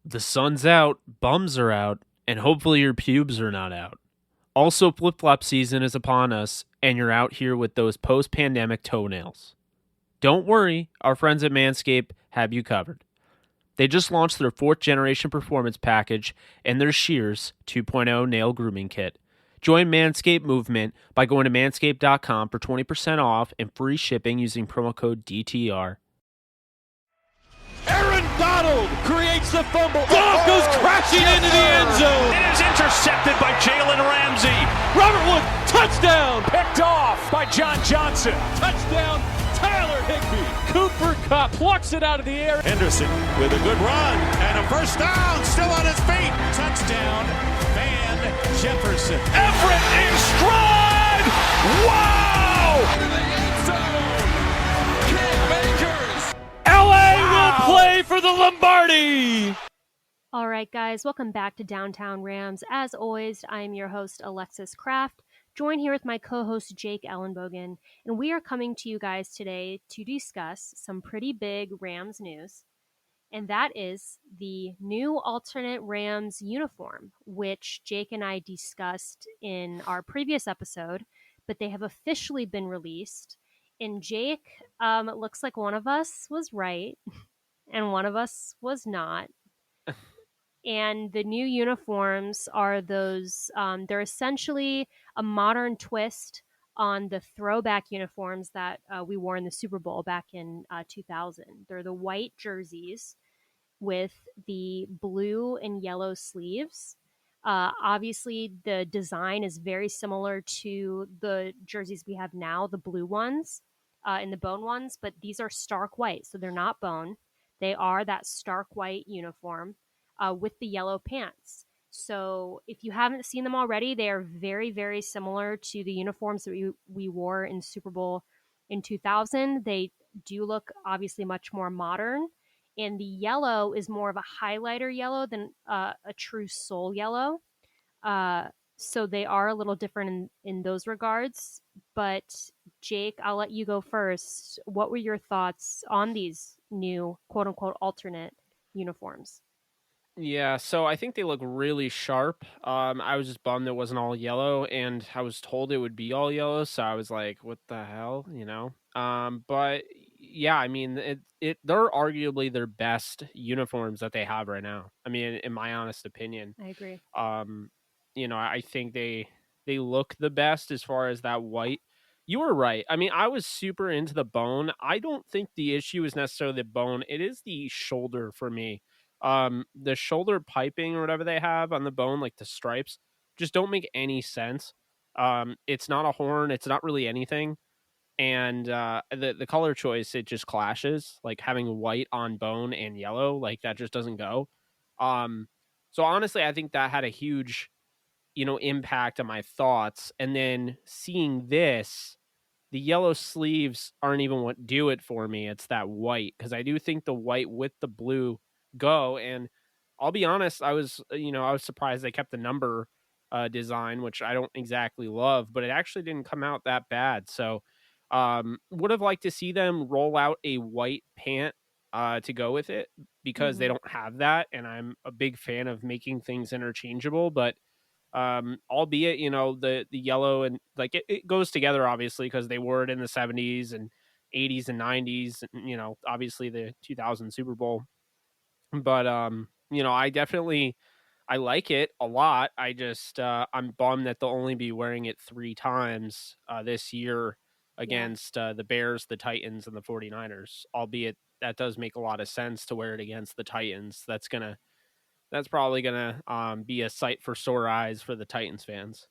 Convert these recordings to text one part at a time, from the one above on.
The sun's out, bums are out, and hopefully your pubes are not out. Also, flip flop season is upon us, and you're out here with those post pandemic toenails. Don't worry, our friends at Manscaped have you covered. They just launched their 4th generation performance package and their Shears 2.0 nail grooming kit. Join Manscaped movement by going to manscaped.com for 20% off and free shipping using promo code DTR. Aaron Donald creates the fumble. Goff goes crashing into the end zone. It is intercepted by Jalen Ramsey. Robert Wood, touchdown. Picked off by John Johnson. Touchdown, Tyler Higbee. Cooper Kupp plucks it out of the air. Henderson with a good run and a first down. Still on his feet. Touchdown, Van Jefferson. Everett in stride. Wow. Into the end zone. Cam Akers. LA will play for the Lombardi. All right, guys, welcome back to Downtown Rams. As always, I'm your host, Alexis Kraft, joined here with my co-host, Jake Ellenbogen, and we are coming to you guys today to discuss some pretty big Rams news, and that is the new alternate Rams uniform, which Jake and I discussed in our previous episode, but they have officially been released. And Jake, it looks like one of us was right, and one of us was not. And the new uniforms are those, they're essentially a modern twist on the throwback uniforms that we wore in the Super Bowl back in 2000. They're the white jerseys with the blue and yellow sleeves. Obviously, the design is very similar to the jerseys we have now, the blue ones and the bone ones, but these are stark white, so they're not bone. They are that stark white uniform. With the yellow pants. So if you haven't seen them already, they are very, very similar to the uniforms that we wore in Super Bowl in 2000. They do look obviously much more modern. And the yellow is more of a highlighter yellow than a true soul yellow. So they are a little different in those regards. But Jake, I'll let you go first. What were your thoughts on these new quote unquote alternate uniforms? Yeah, so I think they look really sharp. I was just bummed it wasn't all yellow, and I was told it would be all yellow, so I was like, "What the hell?" You know. But yeah, I mean, they're arguably their best uniforms that they have right now. I mean, in my honest opinion, I agree. I think they look the best as far as that white. You were right. I mean, I was super into the bone. I don't think the issue is necessarily the bone. It is the shoulder for me. The shoulder piping or whatever they have on the bone, like the stripes, just don't make any sense. It's not a horn. It's not really anything. And the color choice, it just clashes. Like having white on bone and yellow, like that just doesn't go. So honestly, I think that had a huge, impact on my thoughts. And then seeing this, the yellow sleeves aren't even what do it for me. It's that white, because I do think the white with the blue go. And I'll be honest, I was surprised they kept the number design, which I don't exactly love, but it actually didn't come out that bad. So would have liked to see them roll out a white pant to go with it, because they don't have that. And I'm a big fan of making things interchangeable, but albeit, the yellow and like it goes together, obviously, because they wore it in the 70s and 80s and 90s, and, obviously the 2000 Super Bowl. But, I like it a lot. I just, I'm bummed that they'll only be wearing it 3 times this year against the Bears, the Titans, and the 49ers, albeit that does make a lot of sense to wear it against the Titans. That's probably going to be a sight for sore eyes for the Titans fans.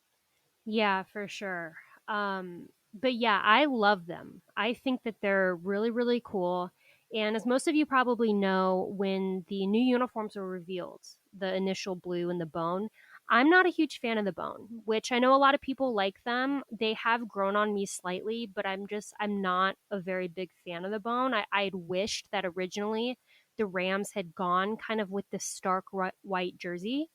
Yeah, for sure. But yeah, I love them. I think that they're really, really cool. And as most of you probably know, when the new uniforms were revealed, the initial blue and the bone, I'm not a huge fan of the bone, which I know a lot of people like them. They have grown on me slightly, but I'm not a very big fan of the bone. I had wished that originally the Rams had gone kind of with the stark white jersey.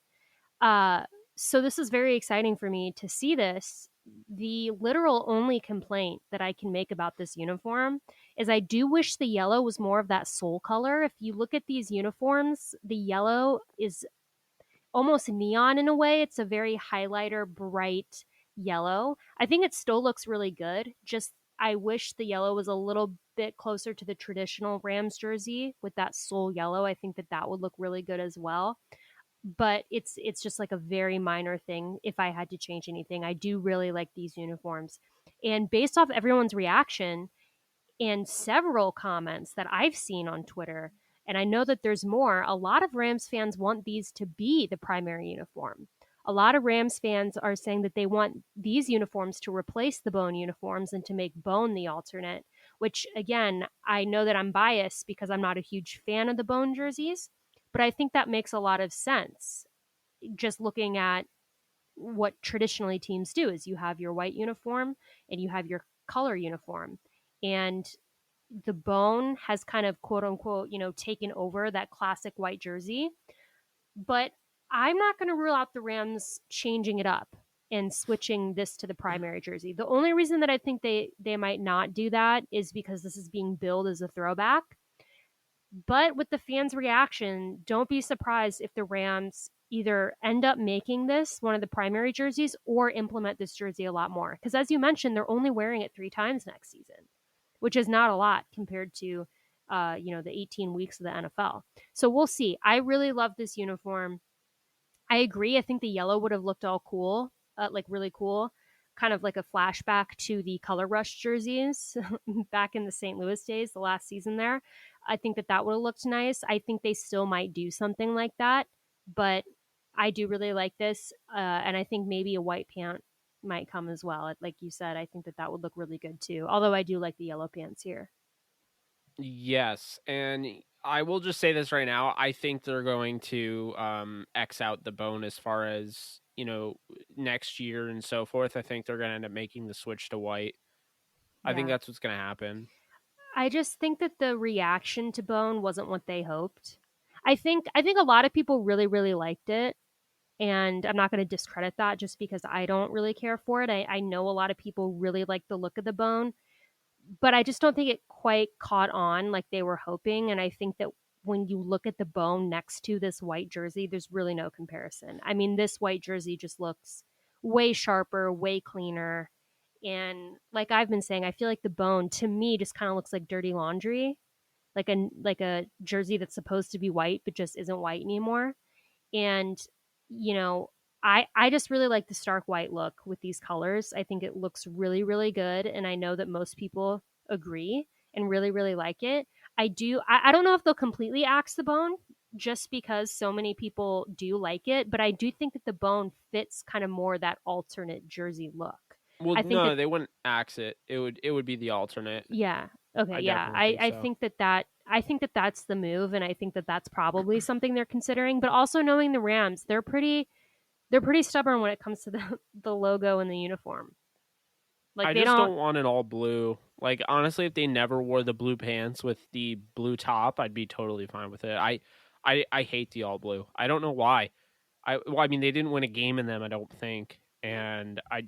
So this is very exciting for me to see this, the literal only complaint that I can make about this uniform is I do wish the yellow was more of that soul color. If you look at these uniforms, the yellow is almost neon in a way. It's a very highlighter, bright yellow. I think it still looks really good. Just I wish the yellow was a little bit closer to the traditional Rams jersey with that soul yellow. I think that that would look really good as well. But it's just like a very minor thing if I had to change anything. I do really like these uniforms. And based off everyone's reaction, and several comments that I've seen on Twitter, and I know that there's more, a lot of Rams fans want these to be the primary uniform. A lot of Rams fans are saying that they want these uniforms to replace the Bone uniforms and to make Bone the alternate, which, again, I know that I'm biased because I'm not a huge fan of the Bone jerseys, but I think that makes a lot of sense. Just looking at what traditionally teams do is you have your white uniform and you have your color uniform. And the Bone has kind of quote unquote, taken over that classic white jersey. But I'm not going to rule out the Rams changing it up and switching this to the primary jersey. The only reason that I think they might not do that is because this is being billed as a throwback. But with the fans' reaction, don't be surprised if the Rams either end up making this one of the primary jerseys or implement this jersey a lot more. Because as you mentioned, they're only wearing it 3 times next season, which is not a lot compared to the 18 weeks of the NFL. So we'll see. I really love this uniform. I agree. I think the yellow would have looked all cool, like really cool, kind of like a flashback to the Color Rush jerseys back in the St. Louis days, the last season there. I think that that would have looked nice. I think they still might do something like that, but I do really like this, and I think maybe a white pant might come as well. Like you said, I think that that would look really good too. Although I do like the yellow pants here. Yes, and I will just say this right now. I think they're going to X out the Bone as far as, next year and so forth. I think they're going to end up making the switch to white. I think Yeah. that's what's going to happen. I just think that the reaction to Bone wasn't what they hoped. I think a lot of people really really liked it, and I'm not going to discredit that just because I don't really care for it. I know a lot of people really like the look of the Bone, but I just don't think it quite caught on like they were hoping. And I think that when you look at the Bone next to this white jersey, there's really no comparison. I mean, this white jersey just looks way sharper, way cleaner. And like I've been saying, I feel like the Bone to me just kind of looks like dirty laundry, like a jersey that's supposed to be white but just isn't white anymore. And you know, I just really like the stark white look with these colors. I think it looks really really good, and I know that most people agree and really really like it. I don't know if they'll completely axe the Bone just because so many people do like it, but I do think that the Bone fits kind of more that alternate jersey look. Well, I think that no, they wouldn't axe it. It would be the alternate. yeah. Okay, I yeah. definitely I think I so. think that that's the move, and I think that that's probably something they're considering, but also knowing the Rams, they're pretty stubborn when it comes to the the logo and the uniform. Like I they just don't don't want it all blue. Like honestly, if they never wore the blue pants with the blue top, I'd be totally fine with it. I hate the all blue. I don't know why. I mean they didn't win a game in them, I don't think. And I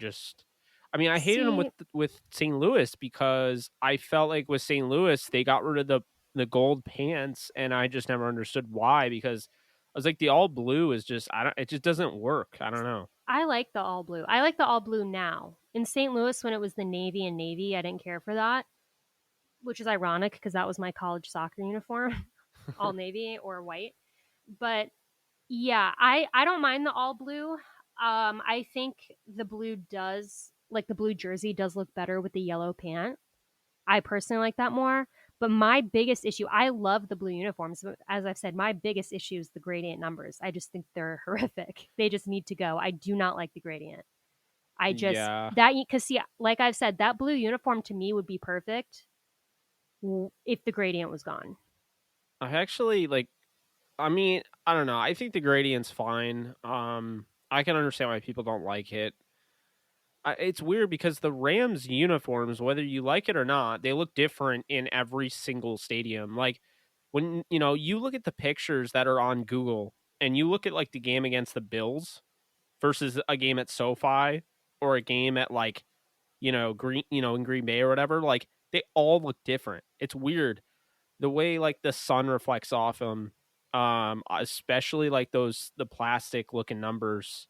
hated them see. with St. Louis because I felt like with St. Louis they got rid of the gold pants and I just never understood why because I was like the all blue is just I don't it just doesn't work. I don't know. I like the all blue. I like the all blue now. In St. Louis when it was the navy and navy, I didn't care for that, which is ironic because that was my college soccer uniform, all navy or white. But yeah, I don't mind the all blue. I think the blue does like the blue jersey does look better with the yellow pant. I personally like that more. But my biggest issue, I love the blue uniforms. But as I've said, my biggest issue is the gradient numbers. I just think they're horrific. They just need to go. I do not like the gradient. I just Yeah. that because see, like I've said, that blue uniform to me would be perfect if the gradient was gone. I actually like I don't know. I think the gradient's fine. I can understand why people don't like it. It's weird because the Rams uniforms, whether you like it or not, they look different in every single stadium. Like when you look at the pictures that are on Google and you look at like the game against the Bills versus a game at SoFi. or a game at like, in Green Bay or whatever, like they all look different. It's weird the way like the sun reflects off them, especially like the plastic looking numbers.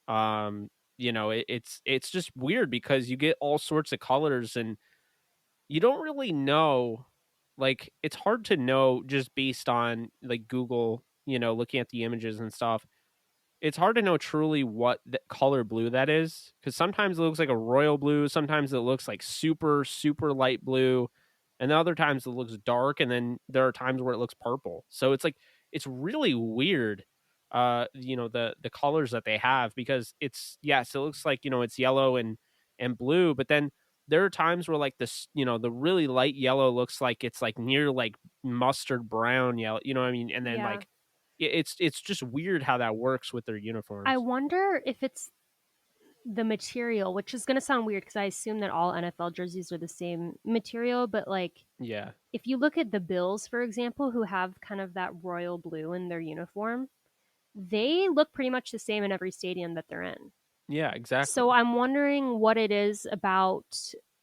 It's just weird because you get all sorts of colors and you don't really know. Like it's hard to know just based on like Google, looking at the images and stuff. It's hard to know truly what the color blue that is, because sometimes it looks like a royal blue, sometimes it looks like super, super light blue, and other times it looks dark, and then there are times where it looks purple. So it's like it's really weird, the colors that they have, because it's yes, it looks like it's yellow and blue, but then there are times where like this, the really light yellow looks like it's like near like mustard brown yellow, you know what I mean? And then Yeah. like it's just weird how that works with their I uniforms. wonder if it's the material, which is going to sound weird because I assume that all NFL jerseys are the same material, but like Yeah. if you look at the Bills, for example, who have kind of that royal blue in their uniform, they look pretty much the same in every stadium that they're in. Yeah, So exactly. I'm wondering what it is about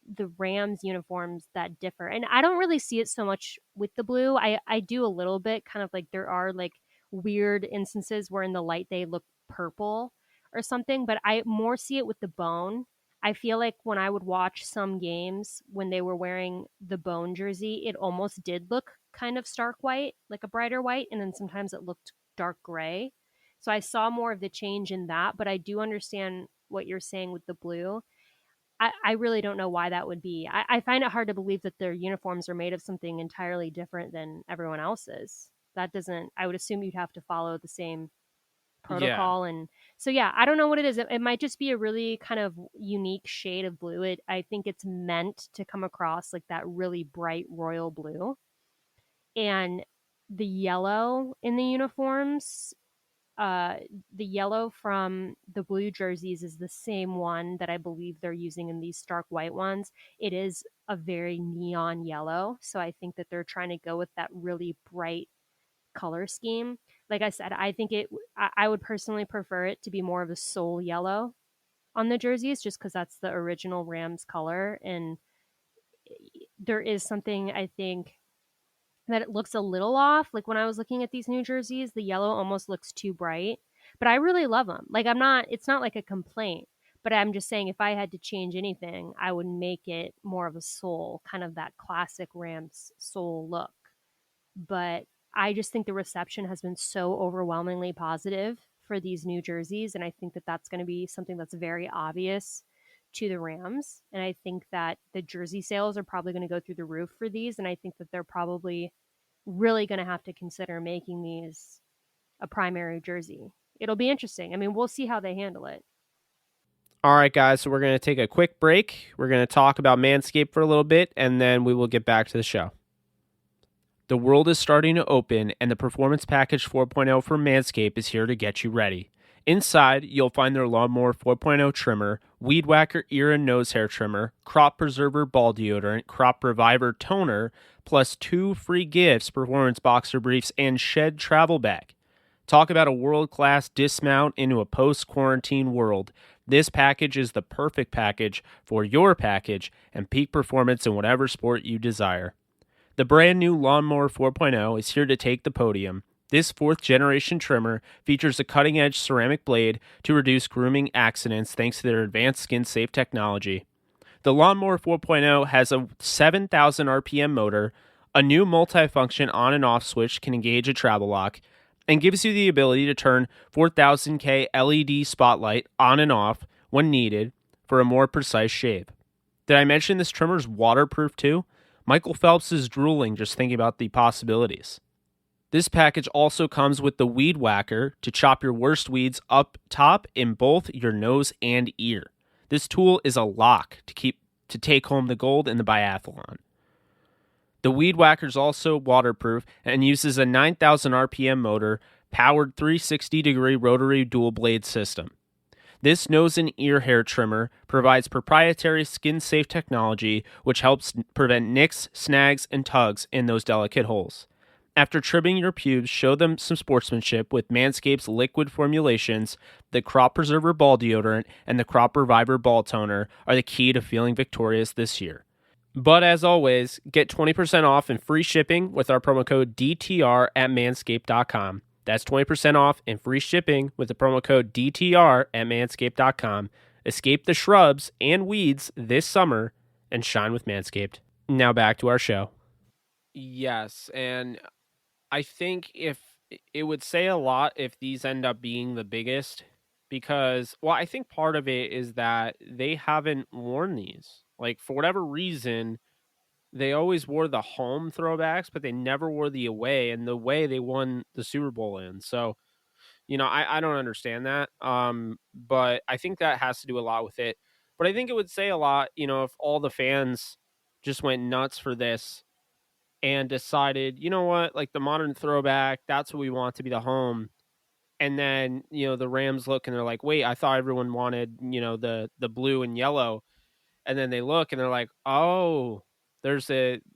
the Rams uniforms that differ. And I don't really see it so much with the blue. I do a little bit, kind of like there are like weird instances where in the light they look purple or something, but I more see it with the bone. I feel like when I would watch some games when they were wearing the bone jersey, it almost did look kind of stark white, like a brighter white, and then sometimes it looked dark gray. So I saw more of the change in that, but I do understand what you're saying with the blue. I really don't know why that would be. I find it hard to believe that their uniforms are made of something entirely different than everyone else's. That doesn't, I would assume you'd have to follow the same Yeah. protocol. And so, yeah, I don't know what it is. It might just be a really kind of unique shade of blue. I think it's meant to come across like that really bright royal blue. And the yellow in the uniforms, uh, the yellow from the blue jerseys is the same one that I believe they're using in these stark white ones. It is a very neon yellow. So I think that they're trying to go with that really bright color scheme. Like I said, I think I would personally prefer it to be more of a soul yellow on the jerseys just because that's the original Rams color. And there is something I think that it looks a little off. Like when I was looking at these new jerseys, the yellow almost looks too bright, but I really love them. Like it's not like a complaint, but I'm just saying if I had to change anything, I would make it more of a soul, kind of that classic Rams soul look. But I just think the reception has been so overwhelmingly positive for these new jerseys. And I think that that's going to be something that's very obvious to the Rams. And I think that the jersey sales are probably going to go through the roof for these. And I think that they're probably really going to have to consider making these a primary jersey. It'll be interesting. I mean, we'll see how they handle it. All right, guys. So we're going to take a quick break. We're going to talk about Manscaped for a little bit, and then we will get back to the show. The world is starting to open, and the Performance Package 4.0 from Manscaped is here to get you ready. Inside, you'll find their Lawnmower 4.0 trimmer, Weed Whacker ear and nose hair trimmer, Crop Preserver ball deodorant, Crop Reviver toner, plus 2 free gifts, Performance Boxer Briefs, and Shed Travel Bag. Talk about a world-class dismount into a post-quarantine world. This package is the perfect package for your package and peak performance in whatever sport you desire. The brand new Lawnmower 4.0 is here to take the podium. This 4th-generation trimmer features a cutting-edge ceramic blade to reduce grooming accidents thanks to their advanced skin-safe technology. The Lawnmower 4.0 has a 7,000 RPM motor, a new multifunction on and off switch can engage a travel lock, and gives you the ability to turn 4000K LED spotlight on and off when needed for a more precise shave. Did I mention this trimmer is waterproof too? Michael Phelps is drooling just thinking about the possibilities. This package also comes with the Weed Whacker to chop your worst weeds up top in both your nose and ear. This tool is a lock to take home the gold in the biathlon. The Weed Whacker is also waterproof and uses a 9,000 RPM motor powered 360-degree rotary dual blade system. This nose and ear hair trimmer provides proprietary skin-safe technology which helps prevent nicks, snags, and tugs in those delicate holes. After trimming your pubes, show them some sportsmanship with Manscaped's liquid formulations. The Crop Preserver Ball Deodorant and the Crop Reviver Ball Toner are the key to feeling victorious this year. But as always, get 20% off and free shipping with our promo code DTR at manscaped.com. That's 20% off and free shipping with the promo code DTR at manscaped.com. Escape the shrubs and weeds this summer and shine with Manscaped. Now back to our show. Yes, and I think if it would say a lot if these end up being the biggest, because, well, I think part of it is that they haven't worn these. Like, for whatever reason, they always wore the home throwbacks, but they never wore the away, and the way they won the Super Bowl in. So, I don't understand that. But I think that has to do a lot with it. But I think it would say a lot, if all the fans just went nuts for this and decided, you know what, like the modern throwback, that's what we want to be the home. And then, the Rams look and they're like, wait, I thought everyone wanted, the blue and yellow. And then they look and they're like, oh,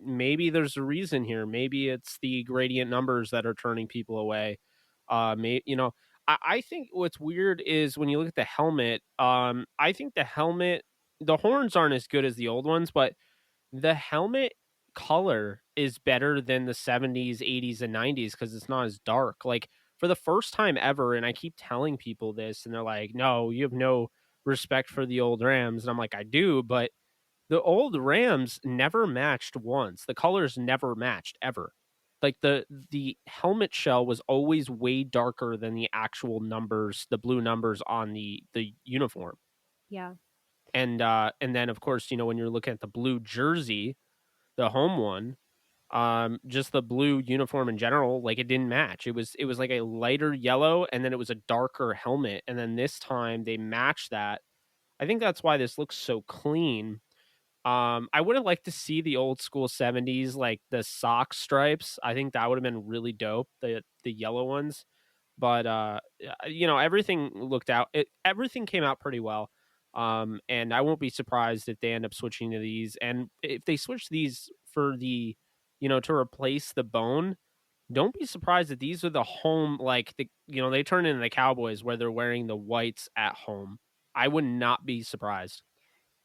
maybe there's a reason here. Maybe it's the gradient numbers that are turning people away. I think what's weird is when you look at the helmet, I think the horns aren't as good as the old ones, but the helmet color is better than the 70s, 80s, and 90s because it's not as dark. Like, for the first time ever, and I keep telling people this, and they're like, no, you have no respect for the old Rams. And I'm like, I do, but the old Rams never matched once. The colors never matched ever. Like, the helmet shell was always way darker than the actual numbers, the blue numbers on the uniform. Yeah. And then of course, when you're looking at the blue jersey, the home one, just the blue uniform in general, like, it didn't match. It was like a lighter yellow, and then it was a darker helmet, and then this time they matched that. I think that's why this looks so clean. I would have liked to see the old school 70s, like the sock stripes. I think that would have been really dope, the yellow ones. But everything came out pretty well. And I won't be surprised if they end up switching to these. And if they switch these for to replace the bone, don't be surprised that these are the home, like, they turn into the Cowboys where they're wearing the whites at home. I would not be surprised.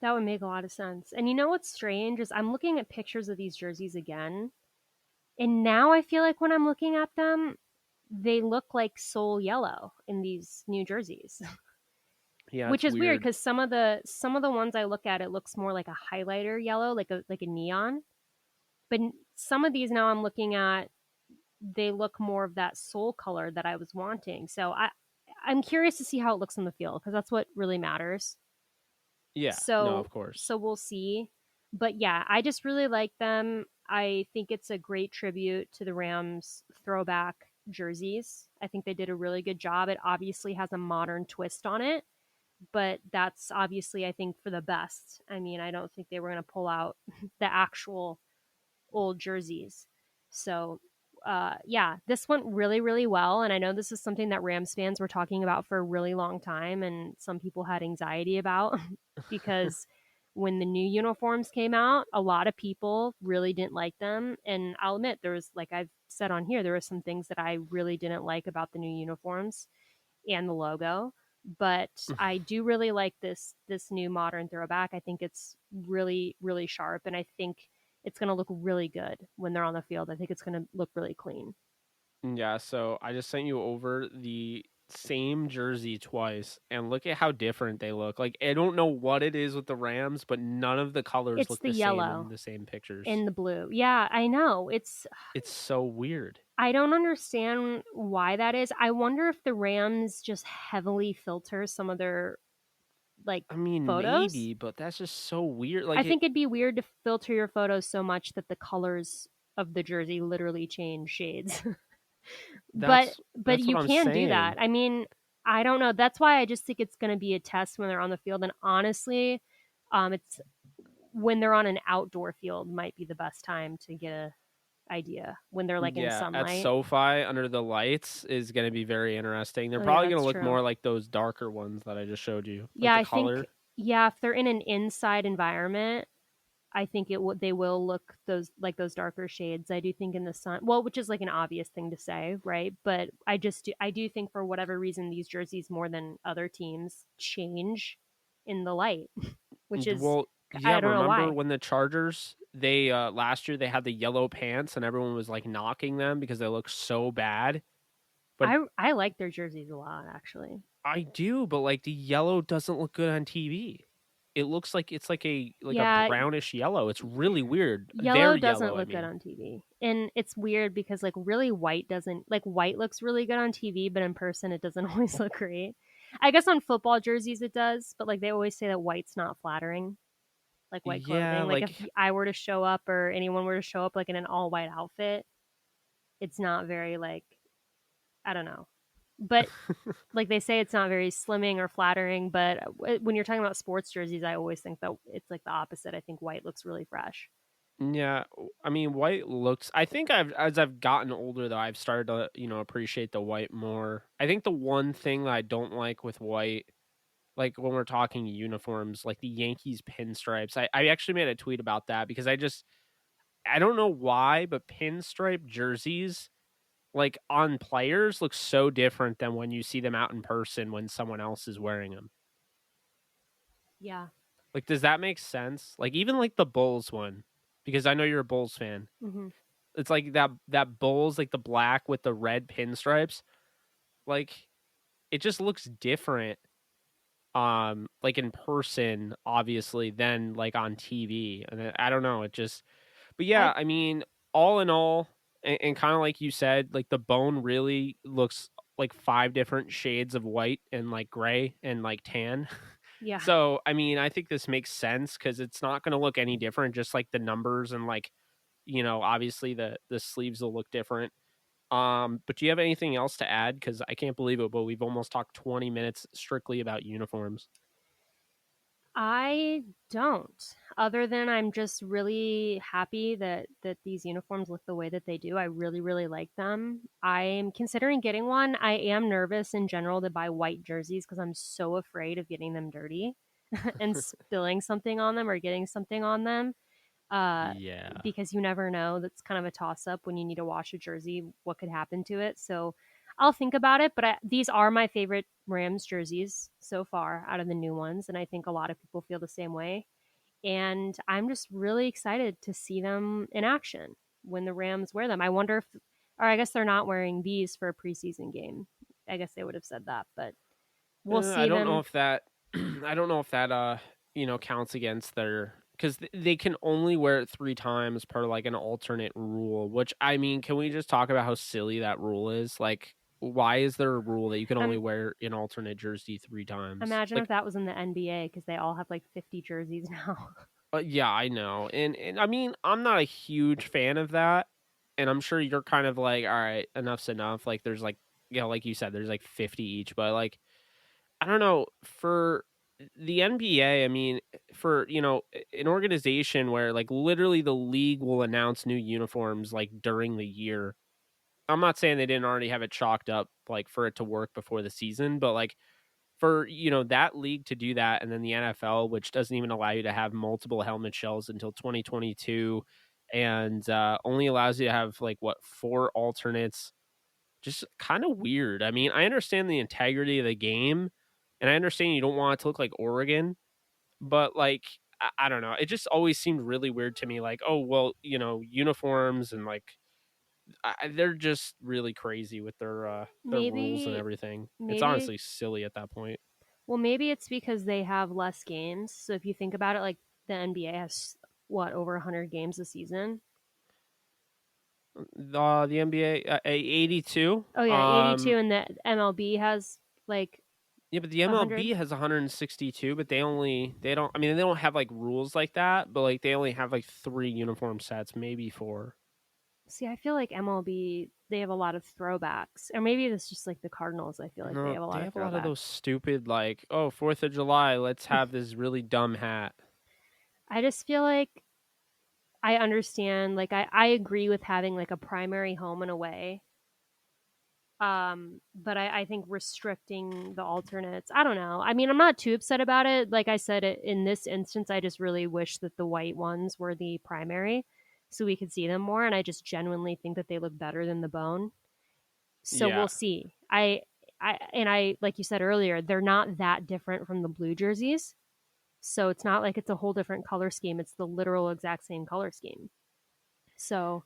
That would make a lot of sense. And you know what's strange is I'm looking at pictures of these jerseys again, and now I feel like when I'm looking at them, they look like Soul Yellow in these new jerseys. Yeah, Which it's is weird weird. because some of the ones I look at, it looks more like a highlighter yellow, like a neon. But some of these now I'm looking at, they look more of that soul color that I was wanting. So I'm curious to see how it looks on the field because that's what really matters. Yeah, no, So of course. so we'll see. But yeah, I just really like them. I think it's a great tribute to the Rams throwback jerseys. I think they did a really good job. It obviously has a modern twist on it, but that's obviously, I think, for the best. I mean, I don't think they were going to pull out the actual old jerseys. So, yeah, this went really, really well. And I know this is something that Rams fans were talking about for a really long time, and some people had anxiety about because when the new uniforms came out, a lot of people really didn't like them. And I'll admit, there was, like I've said on here, there were some things that I really didn't like about the new uniforms and the logo. But I do really like this new modern throwback. I think it's really, really sharp, and I think it's going to look really good when they're on the field. I think it's going to look really clean. Yeah, so I just sent you over the same jersey twice, and look at how different they look. Like, I don't know what it is with the Rams, but none of the colors It's look the the same in yellow the same pictures. and the blue. Yeah, I know. It's so weird. I don't understand why that is. I wonder if the Rams just heavily filter some of their like I mean, photos. maybe, but that's just so weird. I Like, think it'd be weird to filter your photos so much that the colors of the jersey literally change shades. but but that's what you I'm can do saying. that. I mean, I don't know. That's why I just think it's going to be a test when they're on the field. And honestly, it's when they're on an outdoor field might be the best time to get a idea when they're like in Yeah, at sunlight. SoFi under the lights is going to be very interesting. They're Oh yeah, probably going to that's look true. more like those darker ones that I just showed you, like Yeah, the I think color. yeah, if they're in an inside environment, I think they will look those darker shades. I do think in the sun, well, which is like an obvious thing to say, right? But I do think for whatever reason these jerseys more than other teams change in the light, which is Well, yeah, I don't know remember why. when the Chargers, they last year they had the yellow pants and everyone was like knocking them because they look so bad. But I like their jerseys a lot actually. I do, but like the yellow doesn't look good on TV. It looks like it's like a Yeah, brownish yellow. It's really weird. Their yellow doesn't yellow, I look good mean. on TV. And it's weird because like really white doesn't like white looks really good on TV, but in person it doesn't always look great. I guess on football jerseys it does, but like they always say that white's not flattering, like white Yeah, clothing. Like if like I were to show up or anyone were to show up like in an all white outfit, it's not very like I don't know. But like they say it's not very slimming or flattering, but when you're talking about sports jerseys, I always think that it's like the opposite. I think white looks really fresh. yeah, I mean, white looks. I think as I've gotten older though, I've started to appreciate the white more. I think the one thing that I don't like with white, like when we're talking uniforms, like the Yankees pinstripes. I actually made a tweet about that because I don't know why, but pinstripe jerseys like on players look so different than when you see them out in person when someone else is wearing them. Yeah. Like, does that make sense? Like, even like the Bulls one, because I know you're a Bulls fan. Hmm. It's like that Bulls, like the black with the red pinstripes. Like, it just looks different. Like in person, obviously, than like on TV. And I don't know. It just, but I yeah, I mean, all in all, and kind of like you said, like the bone really looks like five different shades of white and like gray and like tan. yeah. So, I mean, I think this makes sense because it's not going to look any different. Just like the numbers and like, obviously the sleeves will look different. But do you have anything else to add? Because I can't believe it, but we've almost talked 20 minutes strictly about uniforms. I don't. Other than I'm just really happy that these uniforms look the way that they do. I really really like them. I am considering getting one. I am nervous in general to buy white jerseys because I'm so afraid of getting them dirty and spilling something on them or getting something on them. Uh, Yeah. because you never know. That's kind of a toss up when you need to wash a jersey. What could happen to it? So I'll think about it. But these are my favorite Rams jerseys so far out of the new ones, and I think a lot of people feel the same way. And I'm just really excited to see them in action when the Rams wear them. I wonder if, or I guess they're not wearing these for a preseason game. I guess they would have said that, but we'll I see don't know them. if that I don't know if that counts against their because they can only wear it three times per like an alternate rule. Which I mean, can we just talk about how silly that rule is? Like, why is there a rule that you can only I'm wear an alternate jersey three times? imagine if Like, that was in the NBA because they all have like 50 jerseys now. yeah, I know, and I mean, I'm not a huge fan of that, and I'm sure you're kind of like, all right, enough's enough. Like, there's like, like you said, there's like 50 each, but like I don't know, for the NBA, I mean, for, an organization where like literally the league will announce new uniforms like during the year. I'm not saying they didn't already have it chalked up like for it to work before the season, but like for, that league to do that and then the NFL, which doesn't even allow you to have multiple helmet shells until 2022 and only allows you to have like what, four alternates, just kind of weird. I mean, I understand the integrity of the game, and I understand you don't want it to look like Oregon, but like I don't know. It just always seemed really weird to me. Like, oh well, uniforms and like they're just really crazy with their rules and maybe, everything. It's maybe, honestly silly at that point. well, maybe it's because they have less games. So if you think about it, like the NBA has what over 100 games a season. The NBA 82. Oh yeah, 82, and the MLB has like Yeah, but the 100. MLB has 162, but they don't. I mean, they don't have like rules like that, but like they only have like three uniform sets, maybe four. See, I feel like MLB they have a lot of throwbacks, or maybe it's just like the Cardinals. I feel like they No, have a they lot of have a lot of those throwbacks. stupid like, oh, 4th of July, let's have this really dumb hat. I just feel like I understand. Like I agree with having like a primary home and away, But I think restricting the alternates, I don't know. I mean, I'm not too upset about it. Like I said, in this instance, I just really wish that the white ones were the primary so we could see them more. And I just genuinely think that they look better than the bone. So Yeah. we'll see. Like you said earlier, they're not that different from the blue jerseys. So it's not like it's a whole different color scheme. It's the literal exact same color scheme. So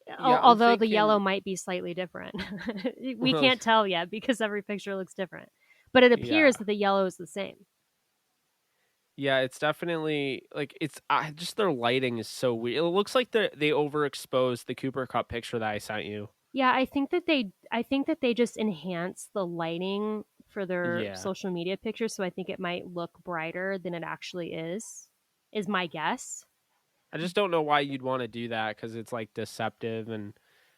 Yeah, I'm although the yellow thinking might be slightly different, we well, can't tell yet because every picture looks different. But it yeah. appears that the yellow is the same. Yeah, it's definitely like it's just their lighting is so weird. It looks like they overexposed the Cooper Cup picture that I sent you. Yeah, I think that they just enhance the lighting for their Yeah. social media pictures, so I think it might look brighter than it actually is my guess. I just don't know why you'd want to do that because it's like deceptive and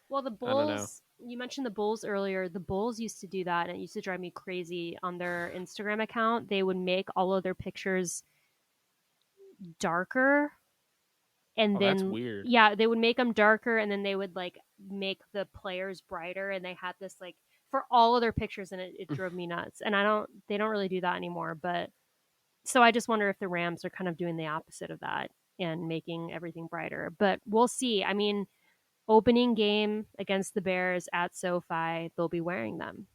Well, the I don't know. Bulls, you mentioned the Bulls earlier. The Bulls used to do that, and it used to drive me crazy on their Instagram account. They would make all of their pictures darker, and Oh, that's then, weird. yeah, they would make them darker, and then they would like make the players brighter, and they had this like for all of their pictures, and it drove me nuts. And they don't really do that anymore. But so I just wonder if the Rams are kind of doing the opposite of that and making everything brighter. But we'll see. I mean, opening game against the Bears at SoFi, they'll be wearing them.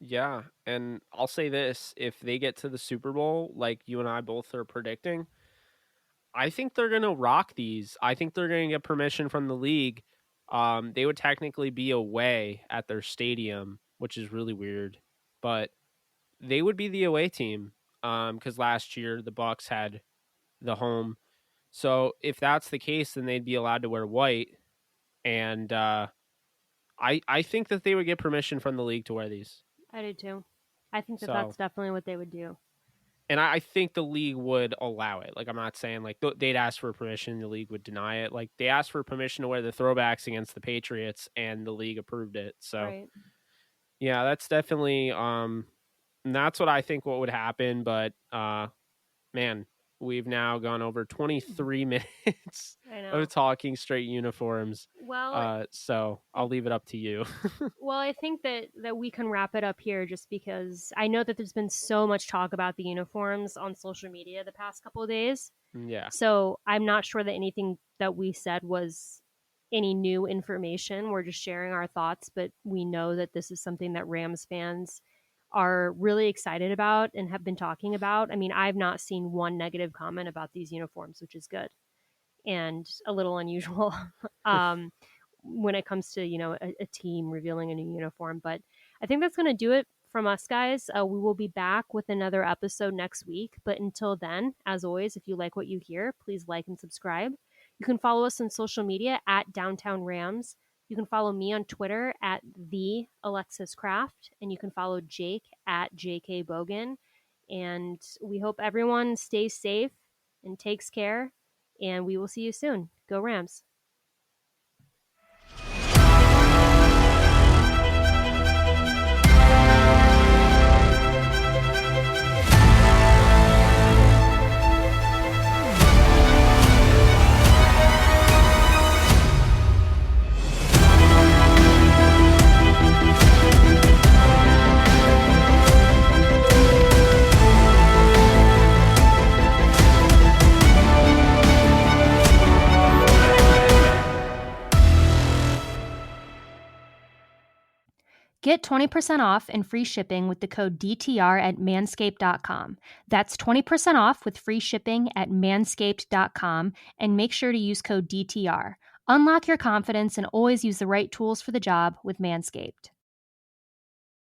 Yeah, and I'll say this, if they get to the Super Bowl like you and I both are predicting, I think they're going to rock these. I think they're going to get permission from the league. They would technically be away at their stadium, which is really weird, but they would be the away team because last year the Bucks had the home. So if that's the case, then they'd be allowed to wear white, and I think that they would get permission from the league to wear these. I do too. I think that So that's definitely what they would do. and I think the league would allow it. Like I'm not saying like they'd ask for permission, the league would deny it. Like they asked for permission to wear the throwbacks against the Patriots, and the league approved it. So Right. yeah, that's definitely that's what I think what would happen. But man, we've now gone over 23 minutes I know. of talking straight uniforms. Well, So I'll leave it up to you. well, I think that we can wrap it up here just because I know that there's been so much talk about the uniforms on social media the past couple of days. Yeah. So I'm not sure that anything that we said was any new information. We're just sharing our thoughts, but we know that this is something that Rams fans are really excited about and have been talking about. I mean, I've not seen one negative comment about these uniforms, which is good and a little unusual when it comes to, a team revealing a new uniform. But I think that's going to do it from us, guys. We will be back with another episode next week. But until then, as always, if you like what you hear, please like and subscribe. You can follow us on social media at Downtown Rams. You can follow me on Twitter at the Alexis Craft, and you can follow Jake at JK Bogan. And we hope everyone stays safe and takes care. And we will see you soon. Go Rams. Get 20% off and free shipping with the code DTR at manscaped.com. That's 20% off with free shipping at manscaped.com, and make sure to use code DTR. Unlock your confidence and always use the right tools for the job with Manscaped.